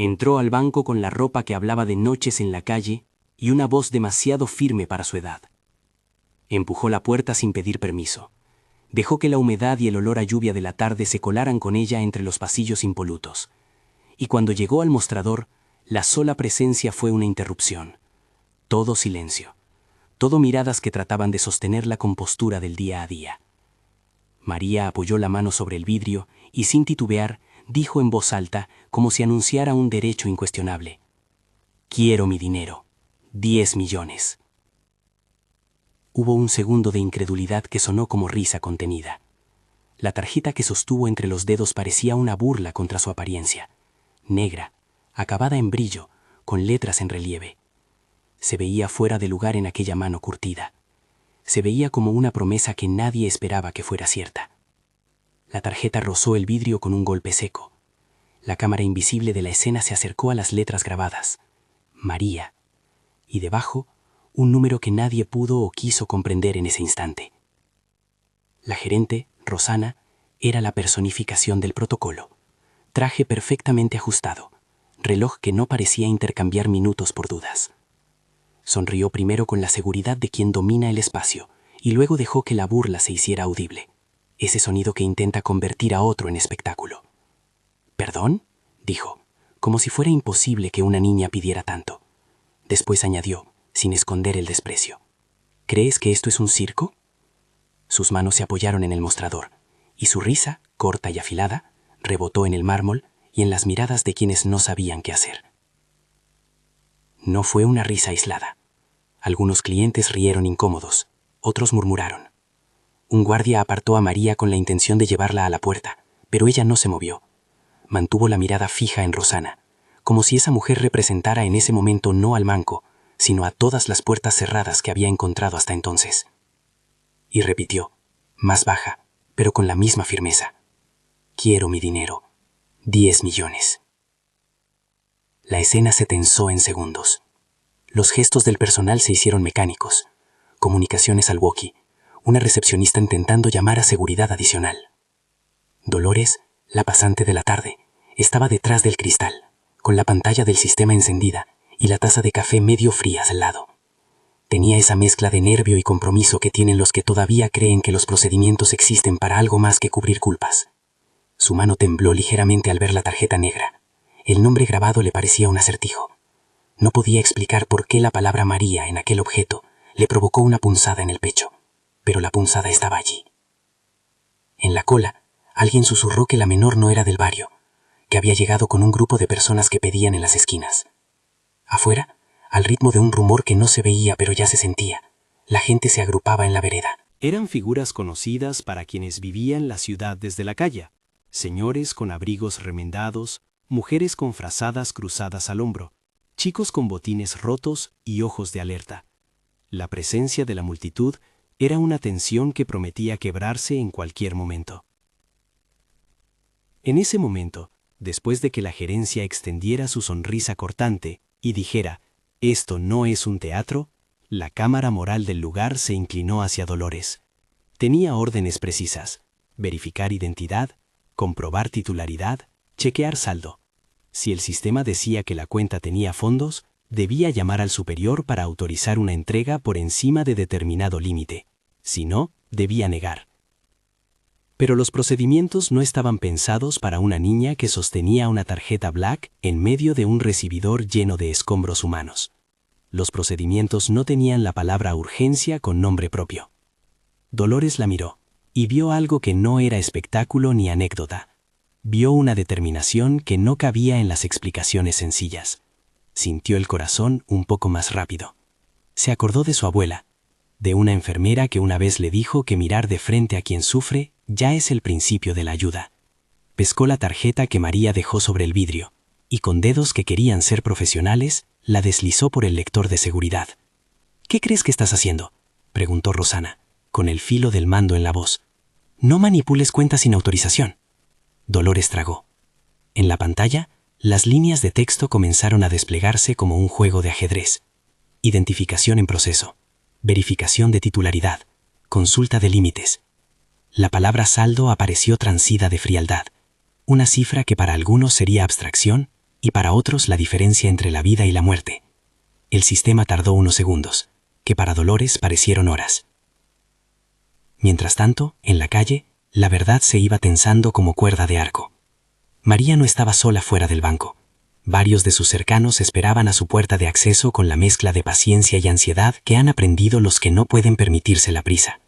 Entró al banco con la ropa que hablaba de noches en la calle y una voz demasiado firme para su edad. Empujó la puerta sin pedir permiso. Dejó que la humedad y el olor a lluvia de la tarde se colaran con ella entre los pasillos impolutos. Y cuando llegó al mostrador, la sola presencia fue una interrupción. Todo silencio. Todo miradas que trataban de sostener la compostura del día a día. María apoyó la mano sobre el vidrio y, sin titubear, dijo en voz alta, como si anunciara un derecho incuestionable: «Quiero mi dinero. 10 millones». Hubo un segundo de incredulidad que sonó como risa contenida. La tarjeta que sostuvo entre los dedos parecía una burla contra su apariencia. Negra, acabada en brillo, con letras en relieve. Se veía fuera de lugar en aquella mano curtida. Se veía como una promesa que nadie esperaba que fuera cierta. La tarjeta rozó el vidrio con un golpe seco. La cámara invisible de la escena se acercó a las letras grabadas. María. Y debajo, un número que nadie pudo o quiso comprender en ese instante. La gerente, Rosana, era la personificación del protocolo. Traje perfectamente ajustado, reloj que no parecía intercambiar minutos por dudas. Sonrió primero con la seguridad de quien domina el espacio y luego dejó que la burla se hiciera audible, ese sonido que intenta convertir a otro en espectáculo. «¿Perdón?», dijo, como si fuera imposible que una niña pidiera tanto. Después añadió, sin esconder el desprecio: «¿Crees que esto es un circo?». Sus manos se apoyaron en el mostrador, y su risa, corta y afilada, rebotó en el mármol y en las miradas de quienes no sabían qué hacer. No fue una risa aislada. Algunos clientes rieron incómodos, otros murmuraron. Un guardia apartó a María con la intención de llevarla a la puerta, pero ella no se movió. Mantuvo la mirada fija en Rosana, como si esa mujer representara en ese momento no al manco, sino a todas las puertas cerradas que había encontrado hasta entonces. Y repitió, más baja, pero con la misma firmeza: «Quiero mi dinero. 10 millones». La escena se tensó en segundos. Los gestos del personal se hicieron mecánicos. Comunicaciones al walkie, una recepcionista intentando llamar a seguridad adicional. Dolores, la pasante de la tarde, estaba detrás del cristal, con la pantalla del sistema encendida y la taza de café medio fría al lado. Tenía esa mezcla de nervio y compromiso que tienen los que todavía creen que los procedimientos existen para algo más que cubrir culpas. Su mano tembló ligeramente al ver la tarjeta negra. El nombre grabado le parecía un acertijo. No podía explicar por qué la palabra María en aquel objeto le provocó una punzada en el pecho, pero la punzada estaba allí. En la cola, alguien susurró que la menor no era del barrio, que había llegado con un grupo de personas que pedían en las esquinas. Afuera, al ritmo de un rumor que no se veía pero ya se sentía, la gente se agrupaba en la vereda. Eran figuras conocidas para quienes vivían la ciudad desde la calle. Señores con abrigos remendados, mujeres con frazadas cruzadas al hombro, chicos con botines rotos y ojos de alerta. La presencia de la multitud era una tensión que prometía quebrarse en cualquier momento. En ese momento, después de que la gerencia extendiera su sonrisa cortante y dijera: «Esto no es un teatro», la cámara moral del lugar se inclinó hacia Dolores. Tenía órdenes precisas: verificar identidad, comprobar titularidad, chequear saldo. Si el sistema decía que la cuenta tenía fondos, debía llamar al superior para autorizar una entrega por encima de determinado límite. Si no, debía negar. Pero los procedimientos no estaban pensados para una niña que sostenía una tarjeta Black en medio de un recibidor lleno de escombros humanos. Los procedimientos no tenían la palabra urgencia con nombre propio. Dolores la miró y vio algo que no era espectáculo ni anécdota. Vio una determinación que no cabía en las explicaciones sencillas. Sintió el corazón un poco más rápido. Se acordó de su abuela, de una enfermera que una vez le dijo que mirar de frente a quien sufre ya es el principio de la ayuda. Pescó la tarjeta que María dejó sobre el vidrio y con dedos que querían ser profesionales, la deslizó por el lector de seguridad. «¿Qué crees que estás haciendo?», preguntó Rosana, con el filo del mando en la voz. «No manipules cuentas sin autorización». Dolores tragó. En la pantalla, las líneas de texto comenzaron a desplegarse como un juego de ajedrez. Identificación en proceso, verificación de titularidad, consulta de límites. La palabra saldo apareció transida de frialdad, una cifra que para algunos sería abstracción, y para otros la diferencia entre la vida y la muerte. El sistema tardó unos segundos, que para Dolores parecieron horas. Mientras tanto, en la calle, la verdad se iba tensando como cuerda de arco. María no estaba sola fuera del banco. Varios de sus cercanos esperaban a su puerta de acceso con la mezcla de paciencia y ansiedad que han aprendido los que no pueden permitirse la prisa.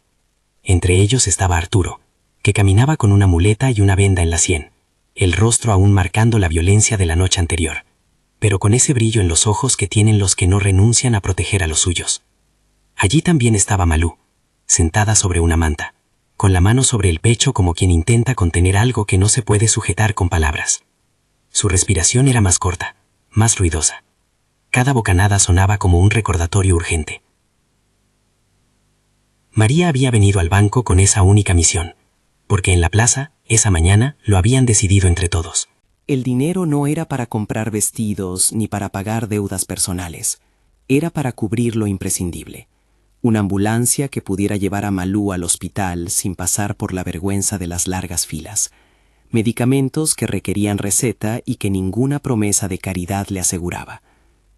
Entre ellos estaba Arturo, que caminaba con una muleta y una venda en la sien, el rostro aún marcando la violencia de la noche anterior, pero con ese brillo en los ojos que tienen los que no renuncian a proteger a los suyos. Allí también estaba Malú, sentada sobre una manta, con la mano sobre el pecho como quien intenta contener algo que no se puede sujetar con palabras. Su respiración era más corta, más ruidosa. Cada bocanada sonaba como un recordatorio urgente. María había venido al banco con esa única misión, porque en la plaza, esa mañana, lo habían decidido entre todos. El dinero no era para comprar vestidos ni para pagar deudas personales. Era para cubrir lo imprescindible. Una ambulancia que pudiera llevar a Malú al hospital sin pasar por la vergüenza de las largas filas. Medicamentos que requerían receta y que ninguna promesa de caridad le aseguraba.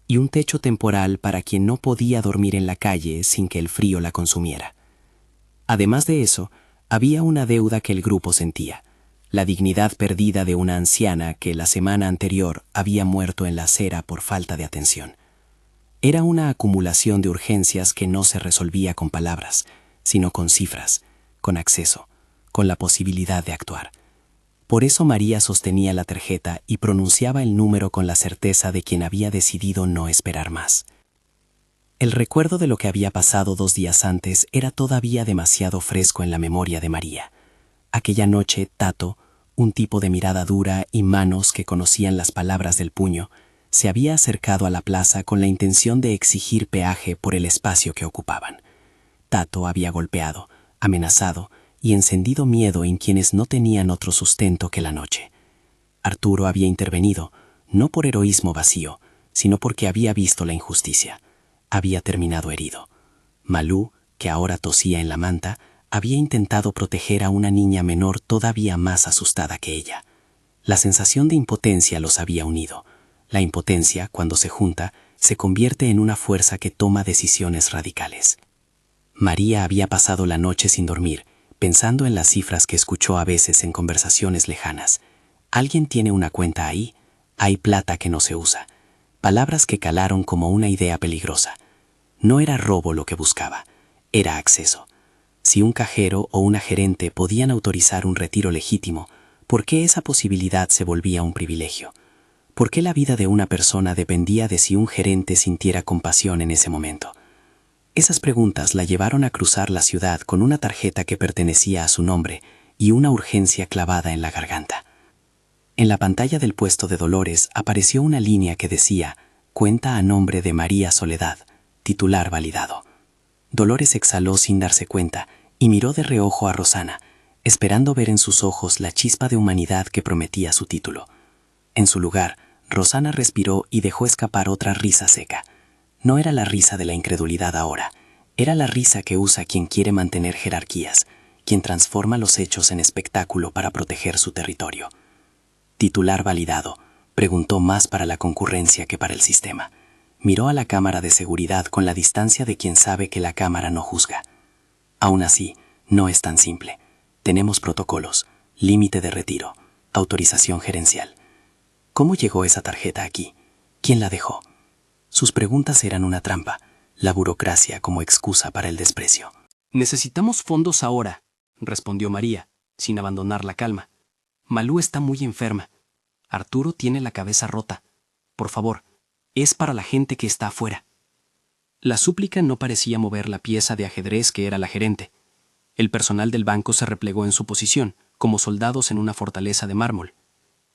Y un techo temporal para quien no podía dormir en la calle sin que el frío la consumiera. Además de eso, había una deuda que el grupo sentía. La dignidad perdida de una anciana que la semana anterior había muerto en la acera por falta de atención. Era una acumulación de urgencias que no se resolvía con palabras, sino con cifras, con acceso, con la posibilidad de actuar. Por eso María sostenía la tarjeta y pronunciaba el número con la certeza de quien había decidido no esperar más. El recuerdo de lo que había pasado 2 días antes era todavía demasiado fresco en la memoria de María. Aquella noche, Tato, un tipo de mirada dura y manos que conocían las palabras del puño, se había acercado a la plaza con la intención de exigir peaje por el espacio que ocupaban. Tato había golpeado, amenazado y encendido miedo en quienes no tenían otro sustento que la noche. Arturo había intervenido, no por heroísmo vacío, sino porque había visto la injusticia. Había terminado herido. Malú, que ahora tosía en la manta, había intentado proteger a una niña menor todavía más asustada que ella. La sensación de impotencia los había unido. La impotencia, cuando se junta, se convierte en una fuerza que toma decisiones radicales. María había pasado la noche sin dormir, pensando en las cifras que escuchó a veces en conversaciones lejanas. Alguien tiene una cuenta ahí, hay plata que no se usa. Palabras que calaron como una idea peligrosa. No era robo lo que buscaba, era acceso. Si un cajero o una gerente podían autorizar un retiro legítimo, ¿por qué esa posibilidad se volvía un privilegio? ¿Por qué la vida de una persona dependía de si un gerente sintiera compasión en ese momento? Esas preguntas la llevaron a cruzar la ciudad con una tarjeta que pertenecía a su nombre y una urgencia clavada en la garganta. En la pantalla del puesto de Dolores apareció una línea que decía: cuenta a nombre de María Soledad, titular validado. Dolores exhaló sin darse cuenta y miró de reojo a Rosana, esperando ver en sus ojos la chispa de humanidad que prometía su título. En su lugar, Rosana respiró y dejó escapar otra risa seca. No era la risa de la incredulidad ahora, era la risa que usa quien quiere mantener jerarquías, quien transforma los hechos en espectáculo para proteger su territorio. Titular validado, preguntó más para la concurrencia que para el sistema. Miró a la cámara de seguridad con la distancia de quien sabe que la cámara no juzga. Aún así, no es tan simple. Tenemos protocolos, límite de retiro, autorización gerencial. ¿Cómo llegó esa tarjeta aquí? ¿Quién la dejó? Sus preguntas eran una trampa, la burocracia como excusa para el desprecio. Necesitamos fondos ahora, respondió María, sin abandonar la calma. Malú está muy enferma. Arturo tiene la cabeza rota. Por favor, es para la gente que está afuera. La súplica no parecía mover la pieza de ajedrez que era la gerente. El personal del banco se replegó en su posición, como soldados en una fortaleza de mármol.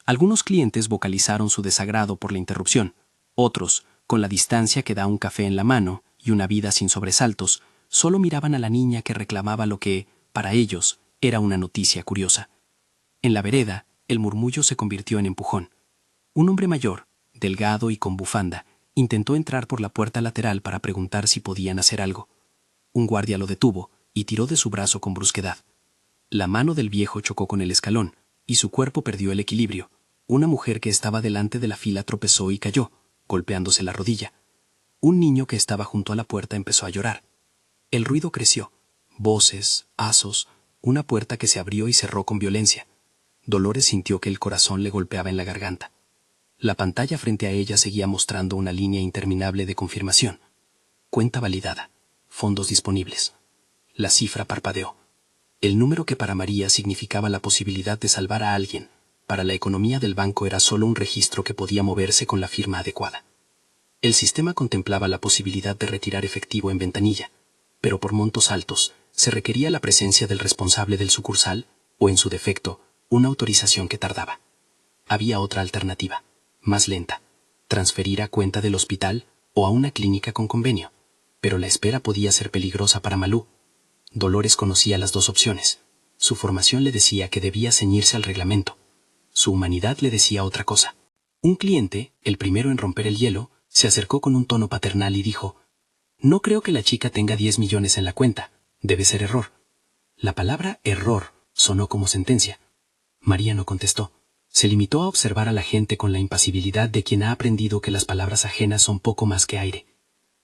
Algunos clientes vocalizaron su desagrado por la interrupción. Otros, con la distancia que da un café en la mano y una vida sin sobresaltos, solo miraban a la niña que reclamaba lo que, para ellos, era una noticia curiosa. En la vereda, el murmullo se convirtió en empujón. Un hombre mayor, delgado y con bufanda, intentó entrar por la puerta lateral para preguntar si podían hacer algo. Un guardia lo detuvo y tiró de su brazo con brusquedad. La mano del viejo chocó con el escalón y su cuerpo perdió el equilibrio. Una mujer que estaba delante de la fila tropezó y cayó, golpeándose la rodilla. Un niño que estaba junto a la puerta empezó a llorar. El ruido creció. Voces, azos, una puerta que se abrió y cerró con violencia. Dolores sintió que el corazón le golpeaba en la garganta. La pantalla frente a ella seguía mostrando una línea interminable de confirmación. Cuenta validada. Fondos disponibles. La cifra parpadeó. El número que para María significaba la posibilidad de salvar a alguien, para la economía del banco era solo un registro que podía moverse con la firma adecuada. El sistema contemplaba la posibilidad de retirar efectivo en ventanilla, pero por montos altos se requería la presencia del responsable del sucursal o, en su defecto, una autorización que tardaba. Había otra alternativa, más lenta, transferir a cuenta del hospital o a una clínica con convenio, pero la espera podía ser peligrosa para Malú. Dolores conocía las dos opciones. Su formación le decía que debía ceñirse al reglamento. Su humanidad le decía otra cosa. Un cliente, el primero en romper el hielo, se acercó con un tono paternal y dijo: «No creo que la chica tenga 10 millones en la cuenta. Debe ser error». La palabra error sonó como sentencia. María no contestó. Se limitó a observar a la gente con la impasibilidad de quien ha aprendido que las palabras ajenas son poco más que aire.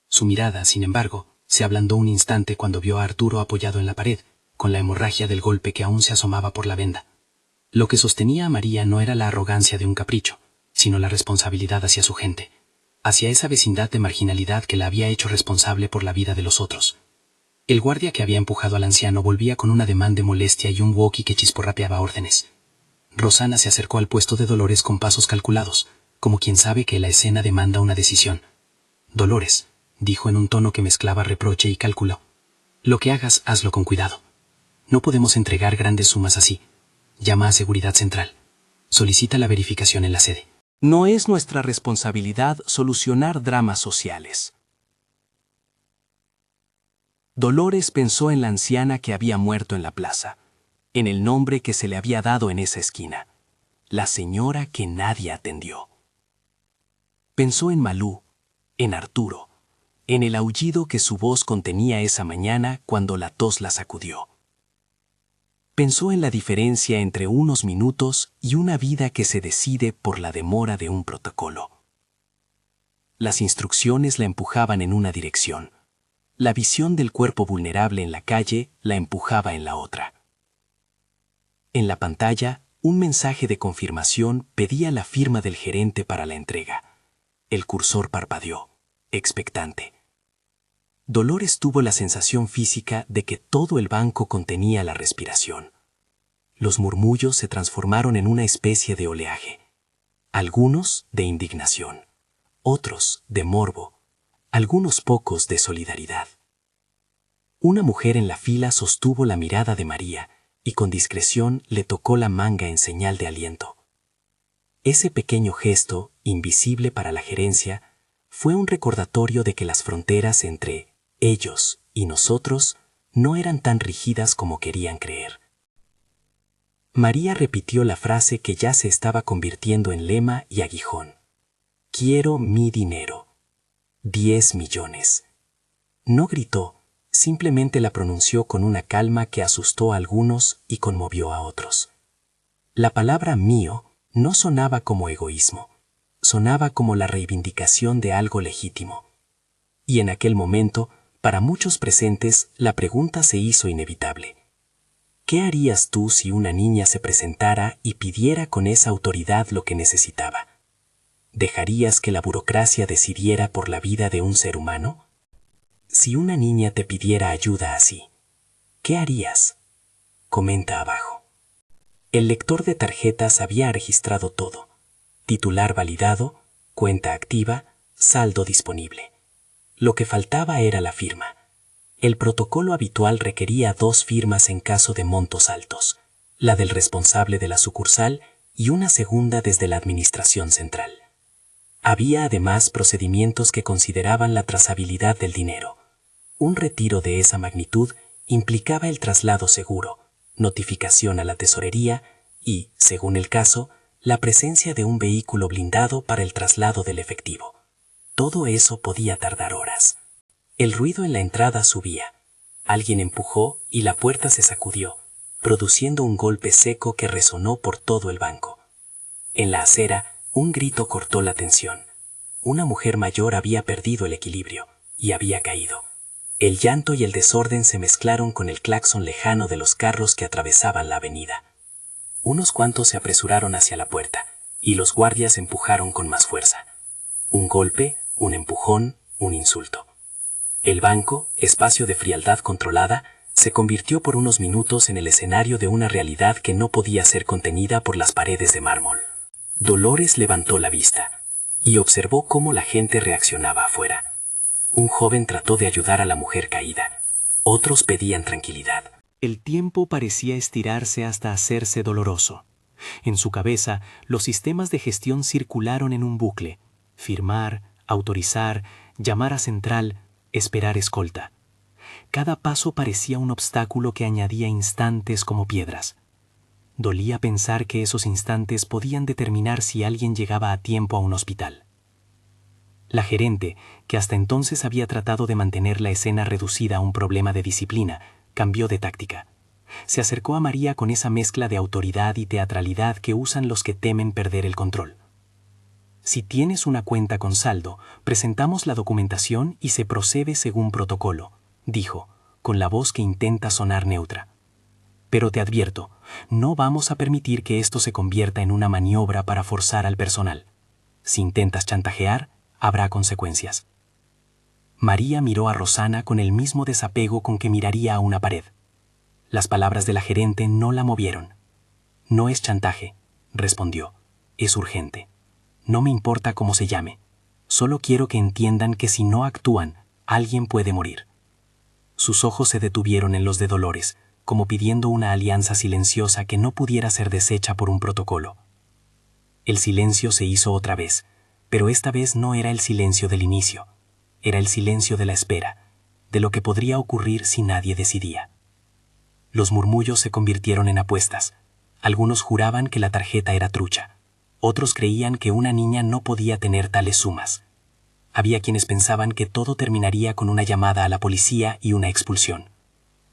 Su mirada, sin embargo, se ablandó un instante cuando vio a Arturo apoyado en la pared, con la hemorragia del golpe que aún se asomaba por la venda. Lo que sostenía a María no era la arrogancia de un capricho, sino la responsabilidad hacia su gente, hacia esa vecindad de marginalidad que la había hecho responsable por la vida de los otros. El guardia que había empujado al anciano volvía con un ademán de molestia y un walkie que chisporrapeaba órdenes. Rosana se acercó al puesto de Dolores con pasos calculados, como quien sabe que la escena demanda una decisión. «Dolores», dijo en un tono que mezclaba reproche y cálculo, «lo que hagas, hazlo con cuidado. No podemos entregar grandes sumas así. Llama a Seguridad Central. Solicita la verificación en la sede». No es nuestra responsabilidad solucionar dramas sociales. Dolores pensó en la anciana que había muerto en la plaza, en el nombre que se le había dado en esa esquina, la señora que nadie atendió. Pensó en Malú, en Arturo, en el aullido que su voz contenía esa mañana cuando la tos la sacudió. Pensó en la diferencia entre unos minutos y una vida que se decide por la demora de un protocolo. Las instrucciones la empujaban en una dirección. La visión del cuerpo vulnerable en la calle la empujaba en la otra. En la pantalla, un mensaje de confirmación pedía la firma del gerente para la entrega. El cursor parpadeó, expectante. Dolores tuvo la sensación física de que todo el banco contenía la respiración. Los murmullos se transformaron en una especie de oleaje. Algunos de indignación, otros de morbo, algunos pocos de solidaridad. Una mujer en la fila sostuvo la mirada de María y con discreción le tocó la manga en señal de aliento. Ese pequeño gesto, invisible para la gerencia, fue un recordatorio de que las fronteras entre ellos y nosotros no eran tan rígidas como querían creer. María repitió la frase que ya se estaba convirtiendo en lema y aguijón. «Quiero mi dinero. 10 millones». No gritó, simplemente la pronunció con una calma que asustó a algunos y conmovió a otros. La palabra mío no sonaba como egoísmo, sonaba como la reivindicación de algo legítimo. Y en aquel momento, para muchos presentes, la pregunta se hizo inevitable. ¿Qué harías tú si una niña se presentara y pidiera con esa autoridad lo que necesitaba? ¿Dejarías que la burocracia decidiera por la vida de un ser humano? Si una niña te pidiera ayuda así, ¿qué harías? Comenta abajo. El lector de tarjetas había registrado todo. Titular validado, cuenta activa, saldo disponible. Lo que faltaba era la firma. El protocolo habitual requería 2 firmas en caso de montos altos, la del responsable de la sucursal y una segunda desde la administración central. Había además procedimientos que consideraban la trazabilidad del dinero. Un retiro de esa magnitud implicaba el traslado seguro, notificación a la tesorería y, según el caso, la presencia de un vehículo blindado para el traslado del efectivo. Todo eso podía tardar horas. El ruido en la entrada subía. Alguien empujó y la puerta se sacudió, produciendo un golpe seco que resonó por todo el banco. En la acera, un grito cortó la tensión. Una mujer mayor había perdido el equilibrio y había caído. El llanto y el desorden se mezclaron con el claxon lejano de los carros que atravesaban la avenida. Unos cuantos se apresuraron hacia la puerta, y los guardias empujaron con más fuerza. Un golpe, un empujón, un insulto. El banco, espacio de frialdad controlada, se convirtió por unos minutos en el escenario de una realidad que no podía ser contenida por las paredes de mármol. Dolores levantó la vista y observó cómo la gente reaccionaba afuera. Un joven trató de ayudar a la mujer caída. Otros pedían tranquilidad. El tiempo parecía estirarse hasta hacerse doloroso. En su cabeza, los sistemas de gestión circularon en un bucle. Firmar, autorizar, llamar a central, esperar escolta. Cada paso parecía un obstáculo que añadía instantes como piedras. Dolía pensar que esos instantes podían determinar si alguien llegaba a tiempo a un hospital. La gerente, que hasta entonces había tratado de mantener la escena reducida a un problema de disciplina, cambió de táctica. Se acercó a María con esa mezcla de autoridad y teatralidad que usan los que temen perder el control. Si tienes una cuenta con saldo, presentamos la documentación y se procede según protocolo, dijo, con la voz que intenta sonar neutra. Pero te advierto, no vamos a permitir que esto se convierta en una maniobra para forzar al personal. Si intentas chantajear, habrá consecuencias. María miró a Rosana con el mismo desapego con que miraría a una pared. Las palabras de la gerente no la movieron. No es chantaje, respondió. Es urgente. No me importa cómo se llame. Solo quiero que entiendan que si no actúan, alguien puede morir. Sus ojos se detuvieron en los de Dolores, como pidiendo una alianza silenciosa que no pudiera ser deshecha por un protocolo. El silencio se hizo otra vez, pero esta vez no era el silencio del inicio, era el silencio de la espera, de lo que podría ocurrir si nadie decidía. Los murmullos se convirtieron en apuestas. Algunos juraban que la tarjeta era trucha, otros creían que una niña no podía tener tales sumas. Había quienes pensaban que todo terminaría con una llamada a la policía y una expulsión.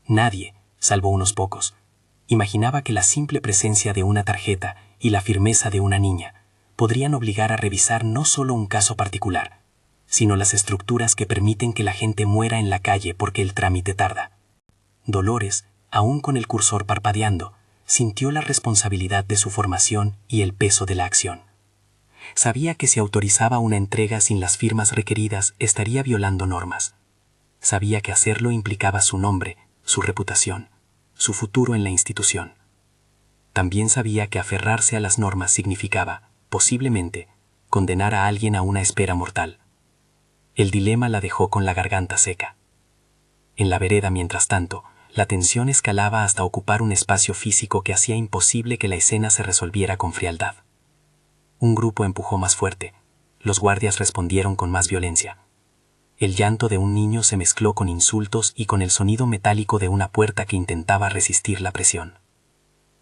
Nadie, salvo unos pocos, imaginaba que la simple presencia de una tarjeta y la firmeza de una niña podrían obligar a revisar no solo un caso particular, sino las estructuras que permiten que la gente muera en la calle porque el trámite tarda. Dolores, aún con el cursor parpadeando, sintió la responsabilidad de su formación y el peso de la acción. Sabía que si autorizaba una entrega sin las firmas requeridas estaría violando normas. Sabía que hacerlo implicaba su nombre, su reputación, su futuro en la institución. También sabía que aferrarse a las normas significaba, posiblemente, condenar a alguien a una espera mortal. El dilema la dejó con la garganta seca. En la vereda, mientras tanto, la tensión escalaba hasta ocupar un espacio físico que hacía imposible que la escena se resolviera con frialdad. Un grupo empujó más fuerte. Los guardias respondieron con más violencia. El llanto de un niño se mezcló con insultos y con el sonido metálico de una puerta que intentaba resistir la presión.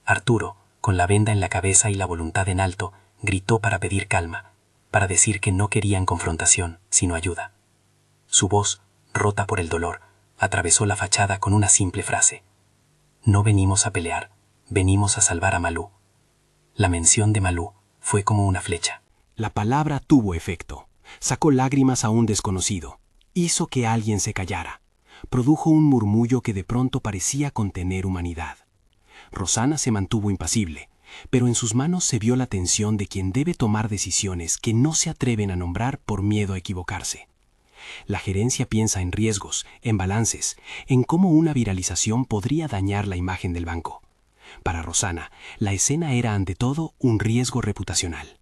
Arturo, con la venda en la cabeza y la voluntad en alto, gritó para pedir calma, para decir que no querían confrontación, sino ayuda. Su voz, rota por el dolor, atravesó la fachada con una simple frase. No venimos a pelear, venimos a salvar a Malú. La mención de Malú fue como una flecha. La palabra tuvo efecto. Sacó lágrimas a un desconocido. Hizo que alguien se callara. Produjo un murmullo que de pronto parecía contener humanidad. Rosana se mantuvo impasible, pero en sus manos se vio la tensión de quien debe tomar decisiones que no se atreven a nombrar por miedo a equivocarse. La gerencia piensa en riesgos, en balances, en cómo una viralización podría dañar la imagen del banco. Para Rosana, la escena era ante todo un riesgo reputacional.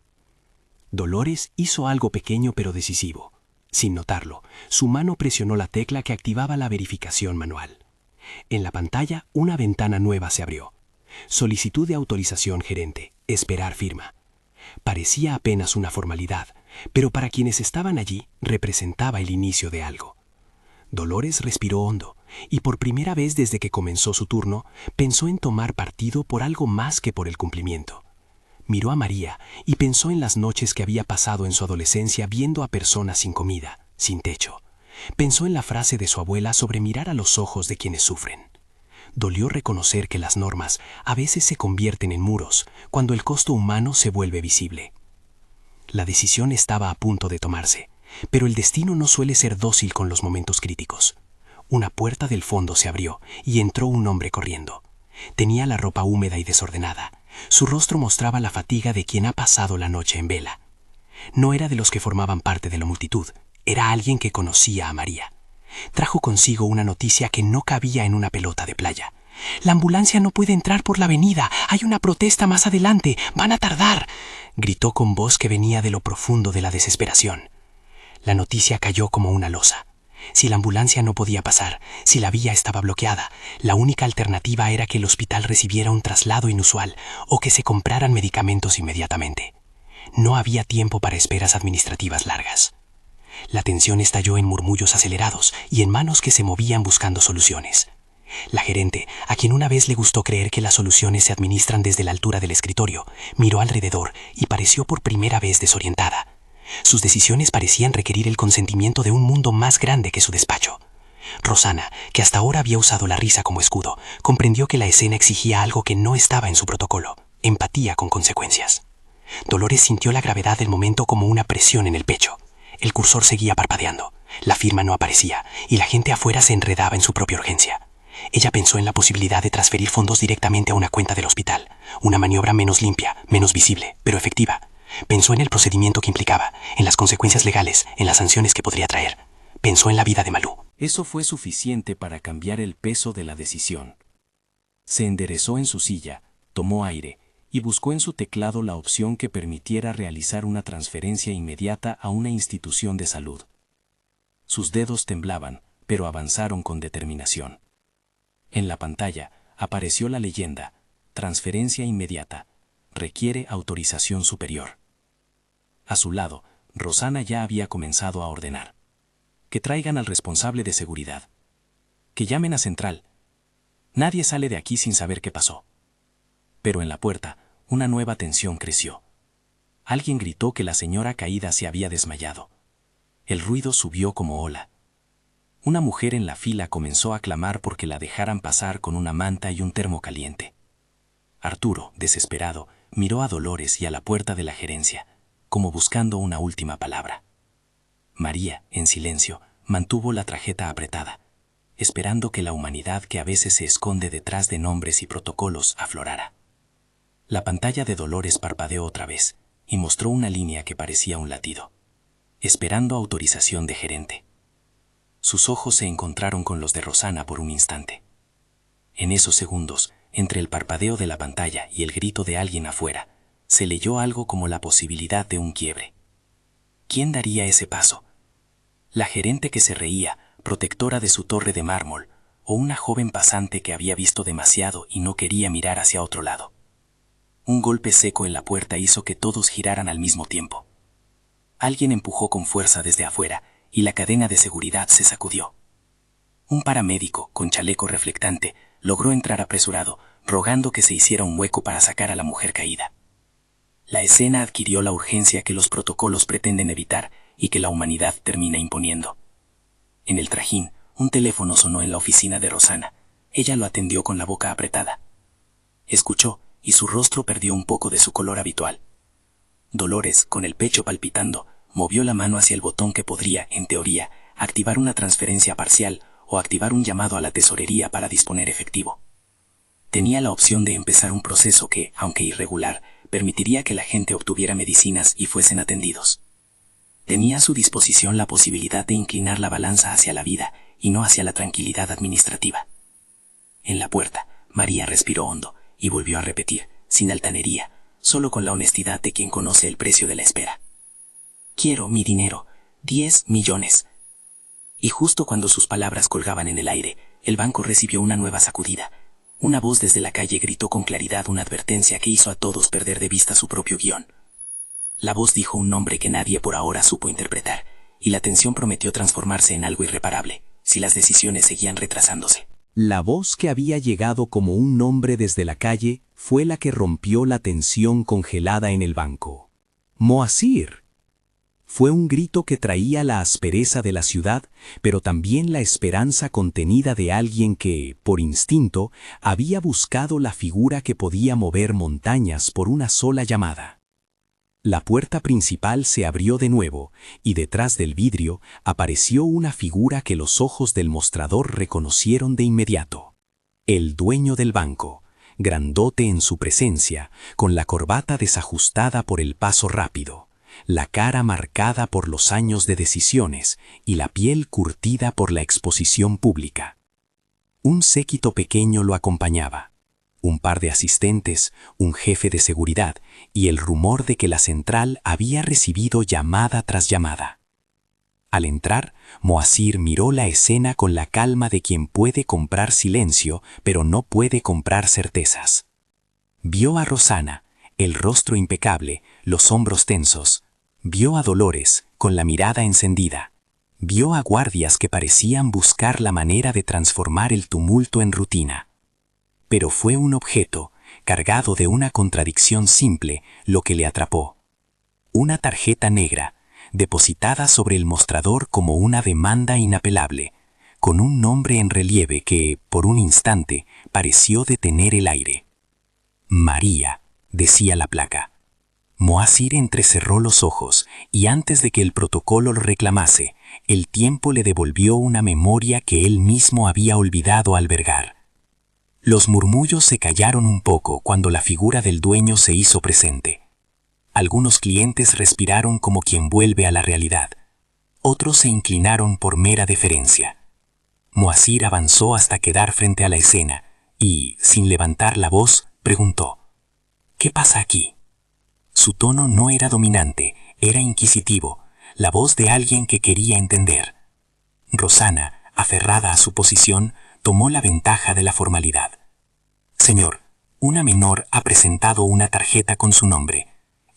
Dolores hizo algo pequeño pero decisivo. Sin notarlo, su mano presionó la tecla que activaba la verificación manual. En la pantalla, una ventana nueva se abrió. Solicitud de autorización gerente, esperar firma. Parecía apenas una formalidad, pero para quienes estaban allí representaba el inicio de algo. Dolores respiró hondo y por primera vez desde que comenzó su turno pensó en tomar partido por algo más que por el cumplimiento. Miró a María y pensó en las noches que había pasado en su adolescencia viendo a personas sin comida, sin techo. Pensó en la frase de su abuela sobre mirar a los ojos de quienes sufren. Dolió reconocer que las normas a veces se convierten en muros cuando el costo humano se vuelve visible. La decisión estaba a punto de tomarse, pero el destino no suele ser dócil con los momentos críticos. Una puerta del fondo se abrió y entró un hombre corriendo. Tenía la ropa húmeda y desordenada. Su rostro mostraba la fatiga de quien ha pasado la noche en vela. No era de los que formaban parte de la multitud, era alguien que conocía a María. Trajo consigo una noticia que no cabía en una pelota de playa. «La ambulancia no puede entrar por la avenida, hay una protesta más adelante, van a tardar», gritó con voz que venía de lo profundo de la desesperación. La noticia cayó como una losa. Si la ambulancia no podía pasar, si la vía estaba bloqueada, la única alternativa era que el hospital recibiera un traslado inusual o que se compraran medicamentos inmediatamente. No había tiempo para esperas administrativas largas. La tensión estalló en murmullos acelerados y en manos que se movían buscando soluciones. La gerente, a quien una vez le gustó creer que las soluciones se administran desde la altura del escritorio, miró alrededor y pareció por primera vez desorientada. Sus decisiones parecían requerir el consentimiento de un mundo más grande que su despacho. Rosana, que hasta ahora había usado la risa como escudo, comprendió que la escena exigía algo que no estaba en su protocolo: empatía con consecuencias. Dolores sintió la gravedad del momento como una presión en el pecho. El cursor seguía parpadeando, la firma no aparecía y la gente afuera se enredaba en su propia urgencia. Ella pensó en la posibilidad de transferir fondos directamente a una cuenta del hospital, una maniobra menos limpia, menos visible, pero efectiva. Pensó en el procedimiento que implicaba, en las consecuencias legales, en las sanciones que podría traer. Pensó en la vida de Malú. Eso fue suficiente para cambiar el peso de la decisión. Se enderezó en su silla, tomó aire y buscó en su teclado la opción que permitiera realizar una transferencia inmediata a una institución de salud. Sus dedos temblaban, pero avanzaron con determinación. En la pantalla apareció la leyenda: transferencia inmediata, requiere autorización superior. A su lado, Rosana ya había comenzado a ordenar. Que traigan al responsable de seguridad. Que llamen a Central. Nadie sale de aquí sin saber qué pasó. Pero en la puerta, una nueva tensión creció. Alguien gritó que la señora caída se había desmayado. El ruido subió como ola. Una mujer en la fila comenzó a clamar porque la dejaran pasar con una manta y un termo caliente. Arturo, desesperado, miró a Dolores y a la puerta de la gerencia, como buscando una última palabra. María, en silencio, mantuvo la tarjeta apretada, esperando que la humanidad que a veces se esconde detrás de nombres y protocolos aflorara. La pantalla de Dolores parpadeó otra vez y mostró una línea que parecía un latido. Esperando autorización de gerente. Sus ojos se encontraron con los de Rosana por un instante. En esos segundos, entre el parpadeo de la pantalla y el grito de alguien afuera, se leyó algo como la posibilidad de un quiebre. ¿Quién daría ese paso? La gerente que se reía, protectora de su torre de mármol, o una joven pasante que había visto demasiado y no quería mirar hacia otro lado. Un golpe seco en la puerta hizo que todos giraran al mismo tiempo. Alguien empujó con fuerza desde afuera y la cadena de seguridad se sacudió. Un paramédico, con chaleco reflectante, logró entrar apresurado, rogando que se hiciera un hueco para sacar a la mujer caída. La escena adquirió la urgencia que los protocolos pretenden evitar y que la humanidad termina imponiendo. En el trajín, un teléfono sonó en la oficina de Rosana. Ella lo atendió con la boca apretada. Escuchó y su rostro perdió un poco de su color habitual. Dolores, con el pecho palpitando, movió la mano hacia el botón que podría, en teoría, activar una transferencia parcial o activar un llamado a la tesorería para disponer efectivo. Tenía la opción de empezar un proceso que, aunque irregular, permitiría que la gente obtuviera medicinas y fuesen atendidos. Tenía a su disposición la posibilidad de inclinar la balanza hacia la vida y no hacia la tranquilidad administrativa. En la puerta, María respiró hondo y volvió a repetir, sin altanería, solo con la honestidad de quien conoce el precio de la espera. «Quiero mi dinero, 10 millones». Y justo cuando sus palabras colgaban en el aire, el banco recibió una nueva sacudida. Una voz desde la calle gritó con claridad una advertencia que hizo a todos perder de vista su propio guión. La voz dijo un nombre que nadie por ahora supo interpretar, y la tensión prometió transformarse en algo irreparable, si las decisiones seguían retrasándose. La voz que había llegado como un nombre desde la calle fue la que rompió la tensión congelada en el banco. «Moazir». Fue un grito que traía la aspereza de la ciudad, pero también la esperanza contenida de alguien que, por instinto, había buscado la figura que podía mover montañas por una sola llamada. La puerta principal se abrió de nuevo, y detrás del vidrio apareció una figura que los ojos del mostrador reconocieron de inmediato. El dueño del banco, grandote en su presencia, con la corbata desajustada por el paso rápido, la cara marcada por los años de decisiones y la piel curtida por la exposición pública. Un séquito pequeño lo acompañaba. Un par de asistentes, un jefe de seguridad y el rumor de que la central había recibido llamada tras llamada. Al entrar, Moazir miró la escena con la calma de quien puede comprar silencio, pero no puede comprar certezas. Vio a Rosana, el rostro impecable, los hombros tensos. Vio a Dolores, con la mirada encendida. Vio a guardias que parecían buscar la manera de transformar el tumulto en rutina. Pero fue un objeto, cargado de una contradicción simple, lo que le atrapó. Una tarjeta negra, depositada sobre el mostrador como una demanda inapelable, con un nombre en relieve que, por un instante, pareció detener el aire. María, decía la placa. Moazir entrecerró los ojos y antes de que el protocolo lo reclamase, el tiempo le devolvió una memoria que él mismo había olvidado albergar. Los murmullos se callaron un poco cuando la figura del dueño se hizo presente. Algunos clientes respiraron como quien vuelve a la realidad. Otros se inclinaron por mera deferencia. Moazir avanzó hasta quedar frente a la escena y, sin levantar la voz, preguntó: ¿Qué pasa aquí? Su tono no era dominante, era inquisitivo, la voz de alguien que quería entender. Rosana, aferrada a su posición, tomó la ventaja de la formalidad. Señor, una menor ha presentado una tarjeta con su nombre.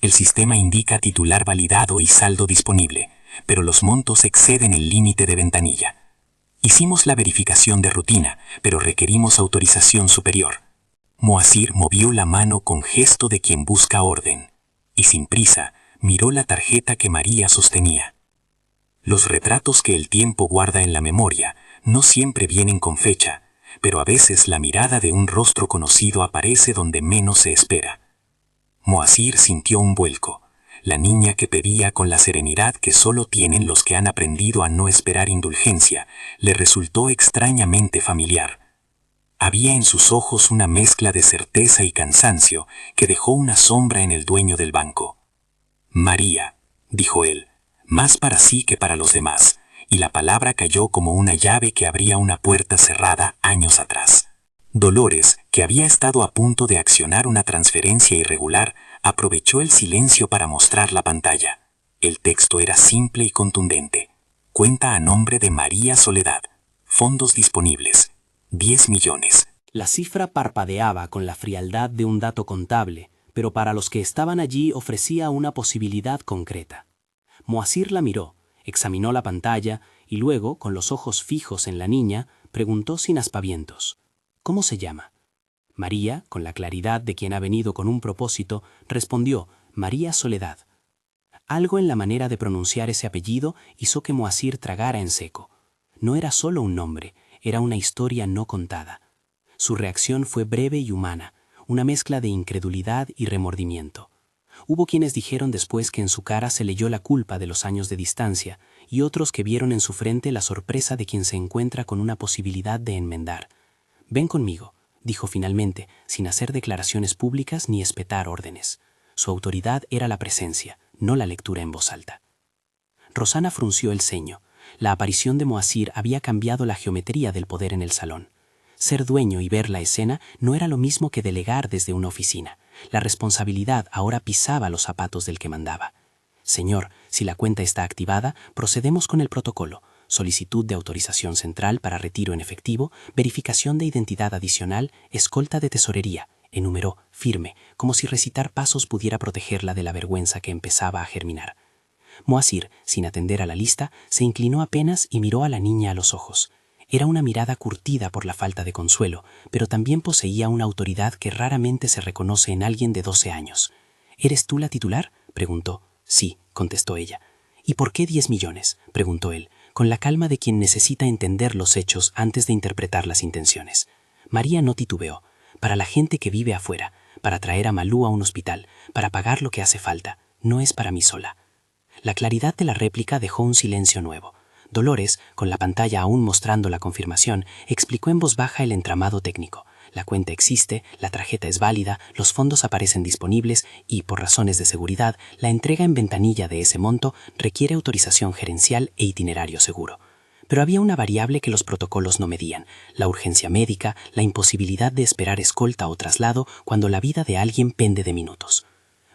El sistema indica titular validado y saldo disponible, pero los montos exceden el límite de ventanilla. Hicimos la verificación de rutina, pero requerimos autorización superior. Moazir movió la mano con gesto de quien busca orden, y sin prisa miró la tarjeta que María sostenía. Los retratos que el tiempo guarda en la memoria no siempre vienen con fecha, pero a veces la mirada de un rostro conocido aparece donde menos se espera. Moazir sintió un vuelco. La niña que pedía con la serenidad que solo tienen los que han aprendido a no esperar indulgencia, le resultó extrañamente familiar. Había en sus ojos una mezcla de certeza y cansancio que dejó una sombra en el dueño del banco. María, dijo él, más para sí que para los demás, y la palabra cayó como una llave que abría una puerta cerrada años atrás. Dolores, que había estado a punto de accionar una transferencia irregular, aprovechó el silencio para mostrar la pantalla. El texto era simple y contundente. Cuenta a nombre de María Soledad. Fondos disponibles. 10 millones. La cifra parpadeaba con la frialdad de un dato contable, pero para los que estaban allí ofrecía una posibilidad concreta. Moazir la miró, examinó la pantalla y luego, con los ojos fijos en la niña, preguntó sin aspavientos: ¿Cómo se llama? María, con la claridad de quien ha venido con un propósito, respondió: María Soledad. Algo en la manera de pronunciar ese apellido hizo que Moazir tragara en seco. No era solo un nombre, era una historia no contada. Su reacción fue breve y humana, una mezcla de incredulidad y remordimiento. Hubo quienes dijeron después que en su cara se leyó la culpa de los años de distancia y otros que vieron en su frente la sorpresa de quien se encuentra con una posibilidad de enmendar. «Ven conmigo», dijo finalmente, sin hacer declaraciones públicas ni espetar órdenes. Su autoridad era la presencia, no la lectura en voz alta. Rosana frunció el ceño. La aparición de Moazir había cambiado la geometría del poder en el salón. Ser dueño y ver la escena no era lo mismo que delegar desde una oficina. La responsabilidad ahora pisaba los zapatos del que mandaba. «Señor, si la cuenta está activada, procedemos con el protocolo. Solicitud de autorización central para retiro en efectivo, verificación de identidad adicional, escolta de tesorería», enumeró, firme, como si recitar pasos pudiera protegerla de la vergüenza que empezaba a germinar. Moazir, sin atender a la lista, se inclinó apenas y miró a la niña a los ojos. Era una mirada curtida por la falta de consuelo, pero también poseía una autoridad que raramente se reconoce en alguien de 12 años. «¿Eres tú la titular?», preguntó. «Sí», contestó ella. ¿Y por qué 10 millones?, preguntó él, con la calma de quien necesita entender los hechos antes de interpretar las intenciones. María no titubeó. Para la gente que vive afuera, para traer a Malú a un hospital, para pagar lo que hace falta, no es para mí sola. La claridad de la réplica dejó un silencio nuevo. Dolores, con la pantalla aún mostrando la confirmación, explicó en voz baja el entramado técnico. La cuenta existe, la tarjeta es válida, los fondos aparecen disponibles y, por razones de seguridad, la entrega en ventanilla de ese monto requiere autorización gerencial e itinerario seguro. Pero había una variable que los protocolos no medían: la urgencia médica, la imposibilidad de esperar escolta o traslado cuando la vida de alguien pende de minutos.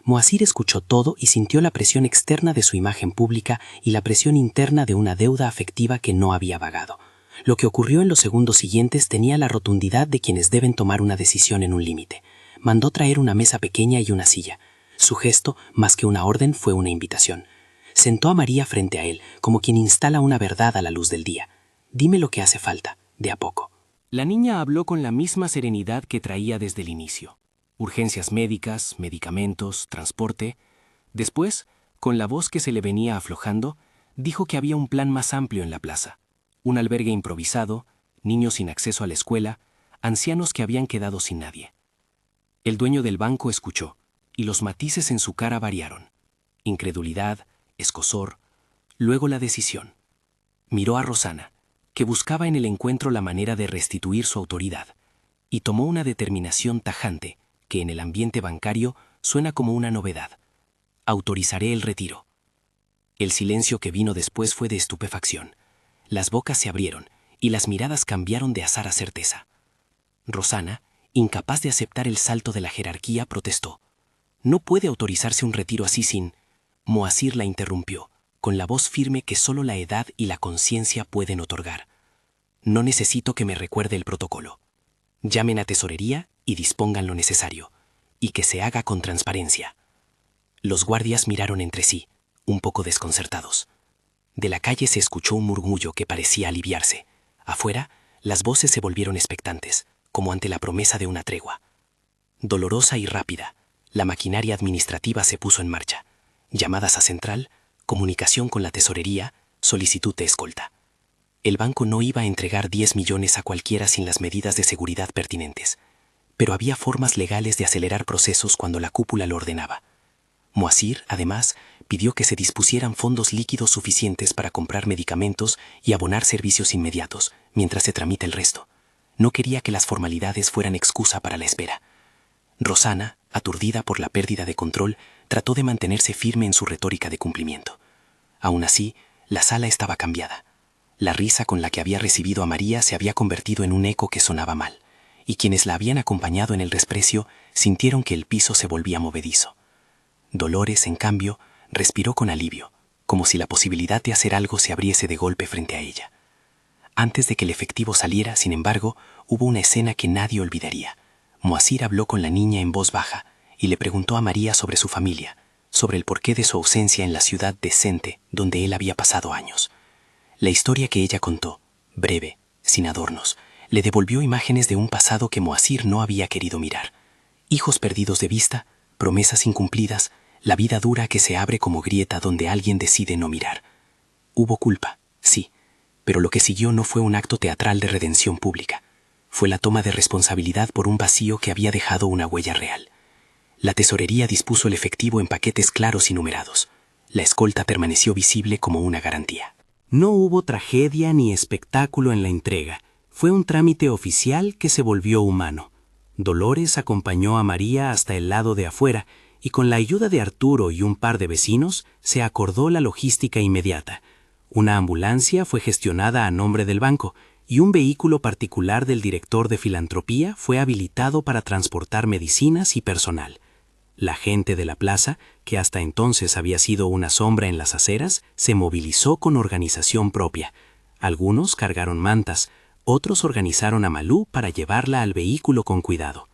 Moacir escuchó todo y sintió la presión externa de su imagen pública y la presión interna de una deuda afectiva que no había vagado. Lo que ocurrió en los segundos siguientes tenía la rotundidad de quienes deben tomar una decisión en un límite. Mandó traer una mesa pequeña y una silla. Su gesto, más que una orden, fue una invitación. Sentó a María frente a él, como quien instala una verdad a la luz del día. Dime lo que hace falta, de a poco. La niña habló con la misma serenidad que traía desde el inicio. Urgencias médicas, medicamentos, transporte. Después, con la voz que se le venía aflojando, dijo que había un plan más amplio en la plaza. Un albergue improvisado, niños sin acceso a la escuela, ancianos que habían quedado sin nadie. El dueño del banco escuchó, y los matices en su cara variaron. Incredulidad, escozor, luego la decisión. Miró a Rosana, que buscaba en el encuentro la manera de restituir su autoridad, y tomó una determinación tajante que en el ambiente bancario suena como una novedad. Autorizaré el retiro. El silencio que vino después fue de estupefacción. Las bocas se abrieron y las miradas cambiaron de azar a certeza. Rosana, incapaz de aceptar el salto de la jerarquía, protestó. No puede autorizarse un retiro así sin... Moacir la interrumpió, con la voz firme que solo la edad y la conciencia pueden otorgar. No necesito que me recuerde el protocolo. Llamen a tesorería y dispongan lo necesario, y que se haga con transparencia. Los guardias miraron entre sí, un poco desconcertados. De la calle se escuchó un murmullo que parecía aliviarse. Afuera, las voces se volvieron expectantes, como ante la promesa de una tregua. Dolorosa y rápida, la maquinaria administrativa se puso en marcha. Llamadas a central, comunicación con la tesorería, solicitud de escolta. El banco no iba a entregar 10 millones a cualquiera sin las medidas de seguridad pertinentes, pero había formas legales de acelerar procesos cuando la cúpula lo ordenaba. Moacir, además, pidió que se dispusieran fondos líquidos suficientes para comprar medicamentos y abonar servicios inmediatos, mientras se tramita el resto. No quería que las formalidades fueran excusa para la espera. Rosana, aturdida por la pérdida de control, trató de mantenerse firme en su retórica de cumplimiento. Aún así, la sala estaba cambiada. La risa con la que había recibido a María se había convertido en un eco que sonaba mal, y quienes la habían acompañado en el desprecio sintieron que el piso se volvía movedizo. Dolores, en cambio, respiró con alivio, como si la posibilidad de hacer algo se abriese de golpe frente a ella. Antes de que el efectivo saliera, sin embargo, hubo una escena que nadie olvidaría. Moacir habló con la niña en voz baja y le preguntó a María sobre su familia, sobre el porqué de su ausencia en la ciudad decente donde él había pasado años. La historia que ella contó, breve, sin adornos, le devolvió imágenes de un pasado que Moacir no había querido mirar. Hijos perdidos de vista, promesas incumplidas, la vida dura que se abre como grieta donde alguien decide no mirar. Hubo culpa, sí, pero lo que siguió no fue un acto teatral de redención pública. Fue la toma de responsabilidad por un vacío que había dejado una huella real. La tesorería dispuso el efectivo en paquetes claros y numerados. La escolta permaneció visible como una garantía. No hubo tragedia ni espectáculo en la entrega. Fue un trámite oficial que se volvió humano. Dolores acompañó a María hasta el lado de afuera y con la ayuda de Arturo y un par de vecinos se acordó la logística inmediata. Una ambulancia fue gestionada a nombre del banco y un vehículo particular del director de filantropía fue habilitado para transportar medicinas y personal. La gente de la plaza, que hasta entonces había sido una sombra en las aceras, se movilizó con organización propia. Algunos cargaron mantas, otros organizaron a Malú para llevarla al vehículo con cuidado.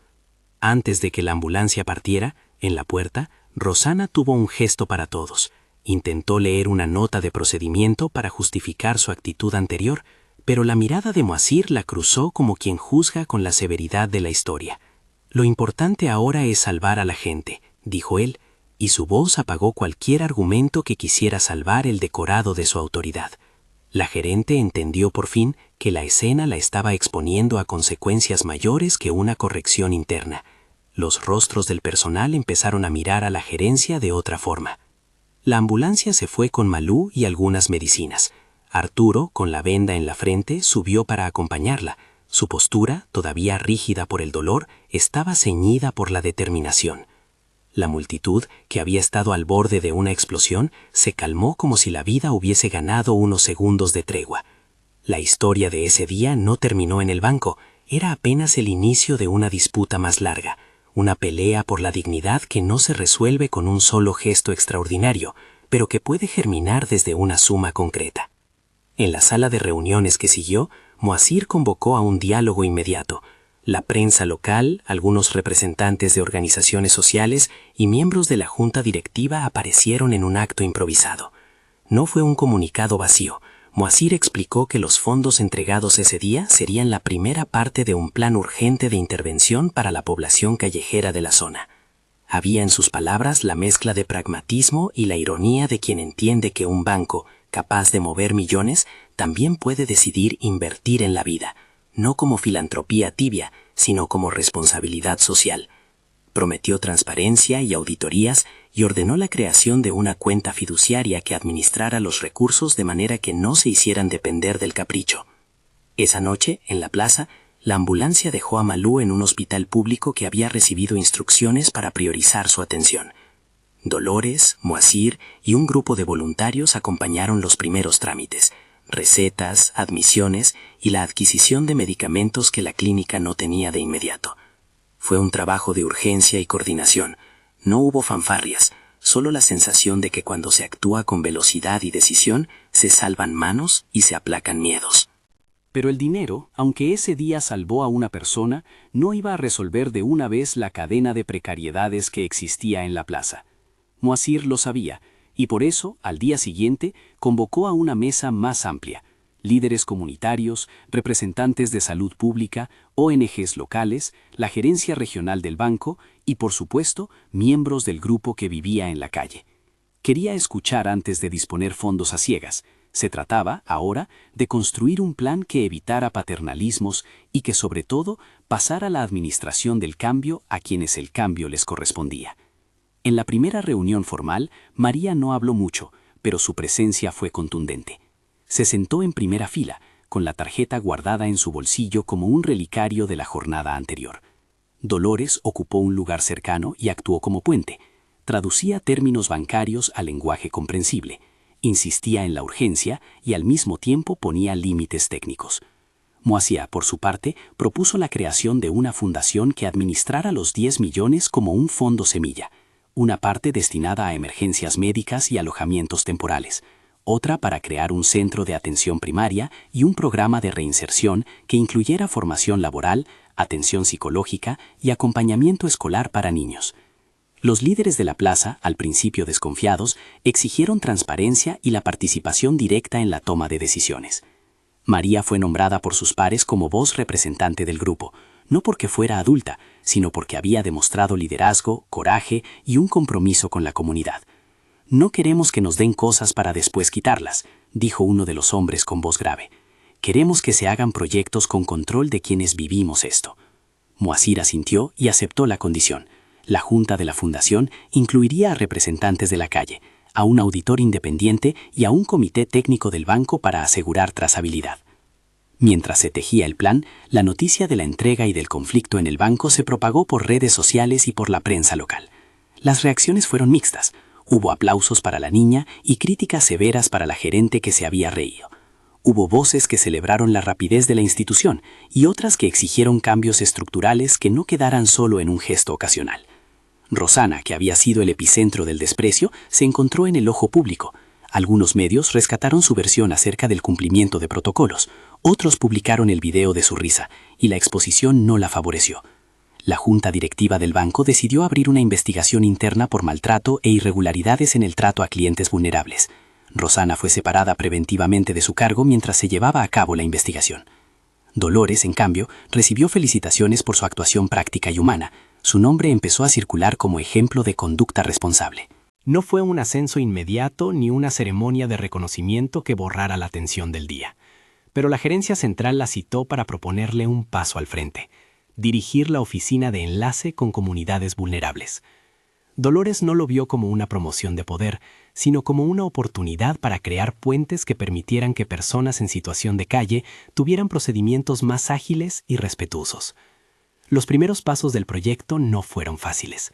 Antes de que la ambulancia partiera, en la puerta, Rosana tuvo un gesto para todos. Intentó leer una nota de procedimiento para justificar su actitud anterior, pero la mirada de Moacir la cruzó como quien juzga con la severidad de la historia. Lo importante ahora es salvar a la gente, dijo él, y su voz apagó cualquier argumento que quisiera salvar el decorado de su autoridad. La gerente entendió por fin que la escena la estaba exponiendo a consecuencias mayores que una corrección interna. Los rostros del personal empezaron a mirar a la gerencia de otra forma. La ambulancia se fue con Malú y algunas medicinas. Arturo, con la venda en la frente, subió para acompañarla. Su postura, todavía rígida por el dolor, estaba ceñida por la determinación. La multitud, que había estado al borde de una explosión, se calmó como si la vida hubiese ganado unos segundos de tregua. La historia de ese día no terminó en el banco, era apenas el inicio de una disputa más larga, una pelea por la dignidad que no se resuelve con un solo gesto extraordinario, pero que puede germinar desde una suma concreta. En la sala de reuniones que siguió, Moacir convocó a un diálogo inmediato. La prensa local, algunos representantes de organizaciones sociales y miembros de la junta directiva aparecieron en un acto improvisado. No fue un comunicado vacío. Moacir explicó que los fondos entregados ese día serían la primera parte de un plan urgente de intervención para la población callejera de la zona. Había en sus palabras la mezcla de pragmatismo y la ironía de quien entiende que un banco, capaz de mover millones, también puede decidir invertir en la vida, no como filantropía tibia, sino como responsabilidad social. Prometió transparencia y auditorías y ordenó la creación de una cuenta fiduciaria que administrara los recursos de manera que no se hicieran depender del capricho. Esa noche, en la plaza, la ambulancia dejó a Malú en un hospital público que había recibido instrucciones para priorizar su atención. Dolores, Moacir y un grupo de voluntarios acompañaron los primeros trámites, recetas, admisiones y la adquisición de medicamentos que la clínica no tenía de inmediato. Fue un trabajo de urgencia y coordinación. No hubo fanfarrias, solo la sensación de que cuando se actúa con velocidad y decisión, se salvan manos y se aplacan miedos. Pero el dinero, aunque ese día salvó a una persona, no iba a resolver de una vez la cadena de precariedades que existía en la plaza. Moacir lo sabía, y por eso, al día siguiente, convocó a una mesa más amplia: líderes comunitarios, representantes de salud pública, ONGs locales, la gerencia regional del banco y, por supuesto, miembros del grupo que vivía en la calle. Quería escuchar antes de disponer fondos a ciegas. Se trataba, ahora, de construir un plan que evitara paternalismos y que, sobre todo, pasara la administración del cambio a quienes el cambio les correspondía. En la primera reunión formal, María no habló mucho, pero su presencia fue contundente. Se sentó en primera fila, con la tarjeta guardada en su bolsillo como un relicario de la jornada anterior. Dolores ocupó un lugar cercano y actuó como puente. Traducía términos bancarios al lenguaje comprensible. Insistía en la urgencia y al mismo tiempo ponía límites técnicos. Moacir, por su parte, propuso la creación de una fundación que administrara los 10 millones como un fondo semilla, una parte destinada a emergencias médicas y alojamientos temporales, otra para crear un centro de atención primaria y un programa de reinserción que incluyera formación laboral, atención psicológica y acompañamiento escolar para niños. Los líderes de la plaza, al principio desconfiados, exigieron transparencia y la participación directa en la toma de decisiones. María fue nombrada por sus pares como voz representante del grupo, no porque fuera adulta, sino porque había demostrado liderazgo, coraje y un compromiso con la comunidad. «No queremos que nos den cosas para después quitarlas», dijo uno de los hombres con voz grave. «Queremos que se hagan proyectos con control de quienes vivimos esto». Moacir asintió y aceptó la condición. La junta de la fundación incluiría a representantes de la calle, a un auditor independiente y a un comité técnico del banco para asegurar trazabilidad. Mientras se tejía el plan, la noticia de la entrega y del conflicto en el banco se propagó por redes sociales y por la prensa local. Las reacciones fueron mixtas. Hubo aplausos para la niña y críticas severas para la gerente que se había reído. Hubo voces que celebraron la rapidez de la institución y otras que exigieron cambios estructurales que no quedaran solo en un gesto ocasional. Rosana, que había sido el epicentro del desprecio, se encontró en el ojo público. Algunos medios rescataron su versión acerca del cumplimiento de protocolos, otros publicaron el video de su risa, y la exposición no la favoreció. La junta directiva del banco decidió abrir una investigación interna por maltrato e irregularidades en el trato a clientes vulnerables. Rosana fue separada preventivamente de su cargo mientras se llevaba a cabo la investigación. Dolores, en cambio, recibió felicitaciones por su actuación práctica y humana. su nombre empezó a circular como ejemplo de conducta responsable. No fue un ascenso inmediato ni una ceremonia de reconocimiento que borrara la atención del día, pero la gerencia central la citó para proponerle un paso al frente: dirigir la oficina de enlace con comunidades vulnerables. Dolores no lo vio como una promoción de poder, sino como una oportunidad para crear puentes que permitieran que personas en situación de calle tuvieran procedimientos más ágiles y respetuosos. Los primeros pasos del proyecto no fueron fáciles.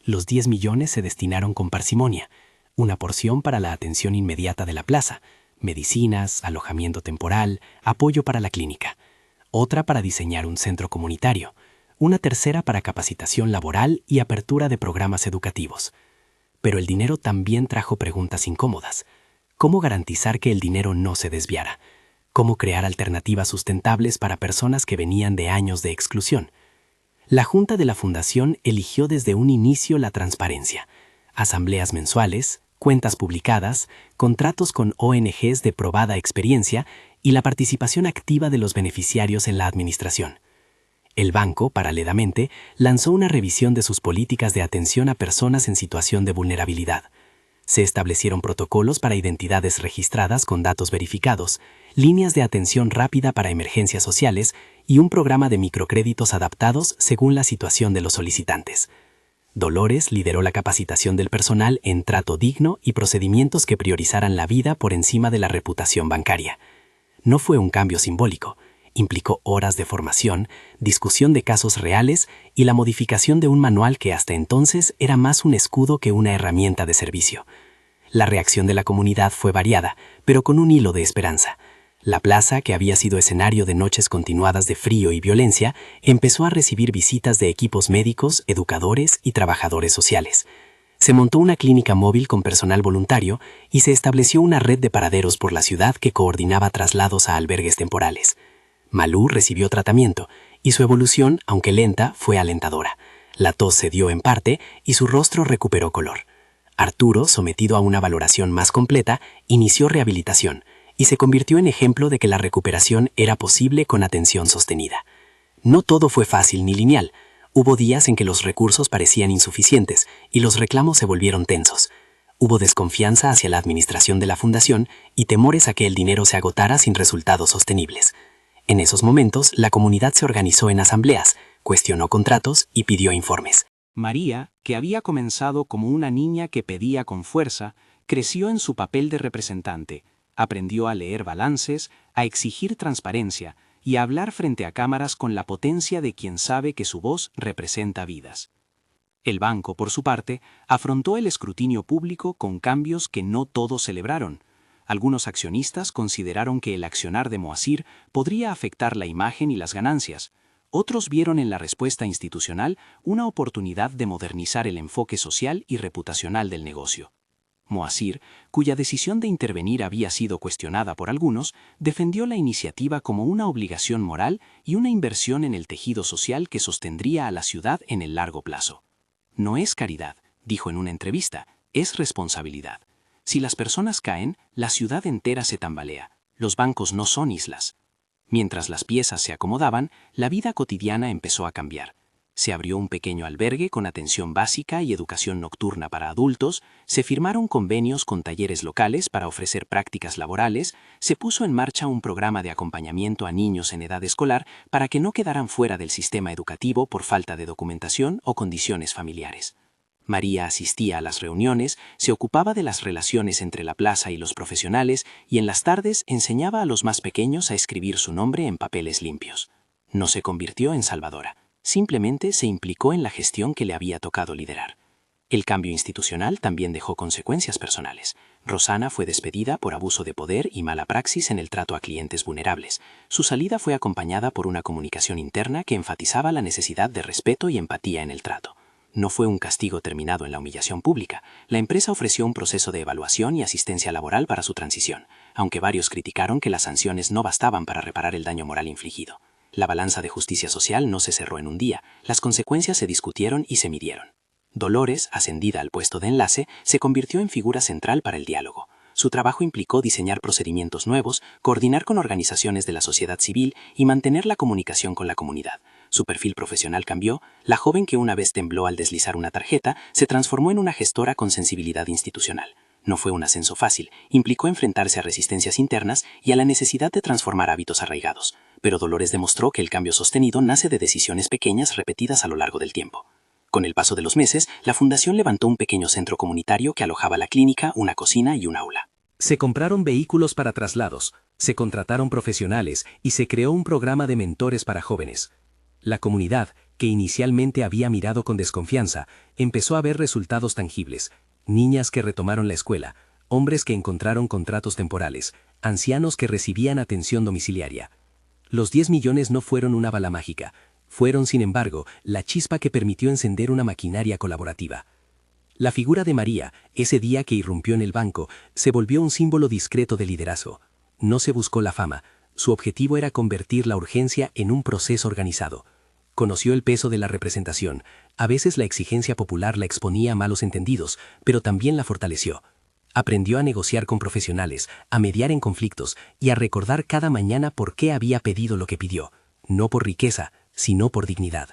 Los 10 millones se destinaron con parsimonia: una porción para la atención inmediata de la plaza, medicinas, alojamiento temporal, apoyo para la clínica; otra para diseñar un centro comunitario; una tercera para capacitación laboral y apertura de programas educativos. Pero el dinero también trajo preguntas incómodas. ¿Cómo garantizar que el dinero no se desviara? ¿Cómo crear alternativas sustentables para personas que venían de años de exclusión? La Junta de la Fundación eligió desde un inicio la transparencia: asambleas mensuales, cuentas publicadas, contratos con ONGs de probada experiencia y la participación activa de los beneficiarios en la administración. El banco, paralelamente, lanzó una revisión de sus políticas de atención a personas en situación de vulnerabilidad. Se establecieron protocolos para identidades registradas con datos verificados, líneas de atención rápida para emergencias sociales y un programa de microcréditos adaptados según la situación de los solicitantes. Dolores lideró la capacitación del personal en trato digno y procedimientos que priorizaran la vida por encima de la reputación bancaria. No fue un cambio simbólico. Implicó horas de formación, discusión de casos reales y la modificación de un manual que hasta entonces era más un escudo que una herramienta de servicio. La reacción de la comunidad fue variada, pero con un hilo de esperanza. La plaza, que había sido escenario de noches continuadas de frío y violencia, empezó a recibir visitas de equipos médicos, educadores y trabajadores sociales. Se montó una clínica móvil con personal voluntario y se estableció una red de paraderos por la ciudad que coordinaba traslados a albergues temporales. Malú recibió tratamiento y su evolución, aunque lenta, fue alentadora. La tos cedió en parte y su rostro recuperó color. Arturo, sometido a una valoración más completa, inició rehabilitación y se convirtió en ejemplo de que la recuperación era posible con atención sostenida. No todo fue fácil ni lineal. Hubo días en que los recursos parecían insuficientes y los reclamos se volvieron tensos. Hubo desconfianza hacia la administración de la fundación y temores a que el dinero se agotara sin resultados sostenibles. En esos momentos, la comunidad se organizó en asambleas, cuestionó contratos y pidió informes. María, que había comenzado como una niña que pedía con fuerza, creció en su papel de representante, aprendió a leer balances, a exigir transparencia y a hablar frente a cámaras con la potencia de quien sabe que su voz representa vidas. El banco, por su parte, afrontó el escrutinio público con cambios que no todos celebraron. Algunos accionistas consideraron que el accionar de Moacir podría afectar la imagen y las ganancias. Otros vieron en la respuesta institucional una oportunidad de modernizar el enfoque social y reputacional del negocio. Moacir, cuya decisión de intervenir había sido cuestionada por algunos, defendió la iniciativa como una obligación moral y una inversión en el tejido social que sostendría a la ciudad en el largo plazo. No es caridad, dijo en una entrevista, es responsabilidad. Si las personas caen, la ciudad entera se tambalea. Los bancos no son islas. Mientras las piezas se acomodaban, la vida cotidiana empezó a cambiar. Se abrió un pequeño albergue con atención básica y educación nocturna para adultos, se firmaron convenios con talleres locales para ofrecer prácticas laborales, se puso en marcha un programa de acompañamiento a niños en edad escolar para que no quedaran fuera del sistema educativo por falta de documentación o condiciones familiares. María asistía a las reuniones, se ocupaba de las relaciones entre la plaza y los profesionales y en las tardes enseñaba a los más pequeños a escribir su nombre en papeles limpios. No se convirtió en salvadora, simplemente se implicó en la gestión que le había tocado liderar. El cambio institucional también dejó consecuencias personales. Rosana fue despedida por abuso de poder y mala praxis en el trato a clientes vulnerables. Su salida fue acompañada por una comunicación interna que enfatizaba la necesidad de respeto y empatía en el trato. No fue un castigo terminado en la humillación pública. La empresa ofreció un proceso de evaluación y asistencia laboral para su transición, aunque varios criticaron que las sanciones no bastaban para reparar el daño moral infligido. La balanza de justicia social no se cerró en un día, las consecuencias se discutieron y se midieron. Dolores, ascendida al puesto de enlace, se convirtió en figura central para el diálogo. Su trabajo implicó diseñar procedimientos nuevos, coordinar con organizaciones de la sociedad civil y mantener la comunicación con la comunidad. Su perfil profesional cambió. La joven que una vez tembló al deslizar una tarjeta se transformó en una gestora con sensibilidad institucional. No fue un ascenso fácil, implicó enfrentarse a resistencias internas y a la necesidad de transformar hábitos arraigados, pero Dolores demostró que el cambio sostenido nace de decisiones pequeñas repetidas a lo largo del tiempo. Con el paso de los meses, la fundación levantó un pequeño centro comunitario que alojaba la clínica, una cocina y un aula. Se compraron vehículos para traslados, se contrataron profesionales y se creó un programa de mentores para jóvenes. La comunidad, que inicialmente había mirado con desconfianza, empezó a ver resultados tangibles. Niñas que retomaron la escuela, hombres que encontraron contratos temporales, ancianos que recibían atención domiciliaria. Los 10 millones no fueron una bala mágica, fueron, sin embargo, la chispa que permitió encender una maquinaria colaborativa. La figura de María, ese día que irrumpió en el banco, se volvió un símbolo discreto de liderazgo. No se buscó la fama, su objetivo era convertir la urgencia en un proceso organizado. Conoció el peso de la representación. A veces la exigencia popular la exponía a malos entendidos, pero también la fortaleció. Aprendió a negociar con profesionales, a mediar en conflictos y a recordar cada mañana por qué había pedido lo que pidió, no por riqueza, sino por dignidad.